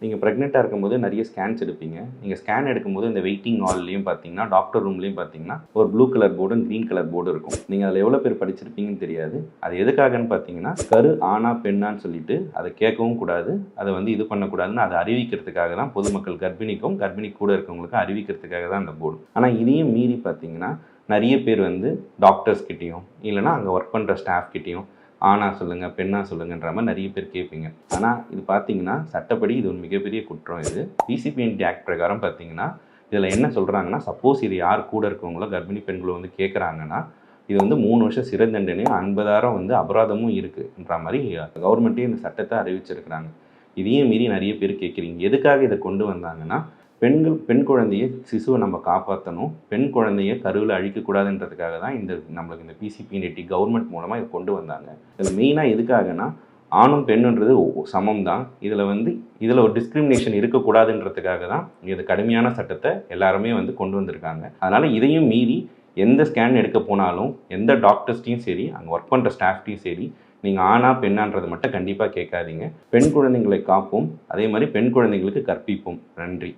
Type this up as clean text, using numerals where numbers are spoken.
நீங்கள் ப்ரெக்னெண்ட்டாக இருக்கும்போது நிறைய ஸ்கேன்ஸ் எடுப்பீங்க. நீங்கள் ஸ்கேன் எடுக்கும்போது இந்த வெயிட்டிங் ஹால்லையும் பார்த்தீங்கன்னா, டாக்டர் ரூம்லேயும் பார்த்தீங்கன்னா, ஒரு ப்ளூ கலர் போர்டும், க்ரீன் கலர் போர்டும் இருக்கும். நீங்கள் அதில் எவ்வளோ பேர் படிச்சிருப்பீங்கன்னு தெரியாது. அது எதுக்காகன்னு பார்த்தீங்கன்னா, கரு ஆணா பெண்ணான்னு சொல்லிட்டு அதை கேட்கவும் கூடாது, அதை இது பண்ணக்கூடாதுன்னு அதை அறிவிக்கிறதுக்காக தான் பொதுமக்கள் கர்ப்பிணிக்கும், கர்ப்பிணி கூட இருக்கவங்களுக்கும் அறிவிக்கிறதுக்காக தான் அந்த போர்டு. ஆனால் இதையும் மீறி பார்த்தீங்கன்னா, நிறைய பேர் டாக்டர்ஸ் கிட்டேயும் இல்லைனா அங்கே ஒர்க் பண்ணுற ஸ்டாஃப் கிட்டேயும் ஆணா சொல்லுங்கள், பெண்ணா சொல்லுங்கன்ற மாதிரி நிறைய பேர் கேட்பீங்க. ஆனால் இது பார்த்தீங்கன்னா சட்டப்படி இது ஒரு மிகப்பெரிய குற்றம். இது பிசிபிஎன்டி ஆக்ட் பிரகாரம் பார்த்தீங்கன்னா இதில் என்ன சொல்கிறாங்கன்னா, சப்போஸ் இது யார் கூட இருக்கவங்களோ கர்ப்பிணி பெண்களோ கேட்குறாங்கன்னா, இது 3 வருஷம் சிறை தண்டனையும் 50,000 அபராதமும் இருக்குன்ற மாதிரி கவர்மெண்ட்டே இந்த சட்டத்தை அறிவிச்சிருக்கிறாங்க. இதையும் மீறி நிறைய பேர் கேட்குறீங்க. எதுக்காக இதை கொண்டு வந்தாங்கன்னா, பெண் குழந்தையை சிசுவை நம்ம காப்பாற்றணும், பெண் குழந்தையை கருவில் அழிக்கக்கூடாதுன்றதுக்காக தான் நம்மளுக்கு இந்த பிசிபிஎன்டி கவர்மெண்ட் மூலமாக இதை கொண்டு வந்தாங்க. இதில் மெயினாக எதுக்காகனா, ஆணும் பெண்ணுன்றது சமம் தான். இதில் ஒரு டிஸ்கிரிமினேஷன் இருக்கக்கூடாதுன்றதுக்காக தான் இது கடுமையான சட்டத்தை எல்லாருமே கொண்டு வந்திருக்காங்க. அதனால் இதையும் மீறி எந்த ஸ்கேன் எடுக்க போனாலும் எந்த டாக்டர்ஸ்டையும் சரி, அங்கே ஒர்க் பண்ணுற ஸ்டாஃப்டையும் சரி, நீங்கள் ஆணா பெண்ணான்றது மட்டும் கண்டிப்பாக கேட்காதீங்க. பெண் குழந்தைங்களை காப்போம், அதே மாதிரி பெண் குழந்தைங்களுக்கு கற்பிப்போம். நன்றி.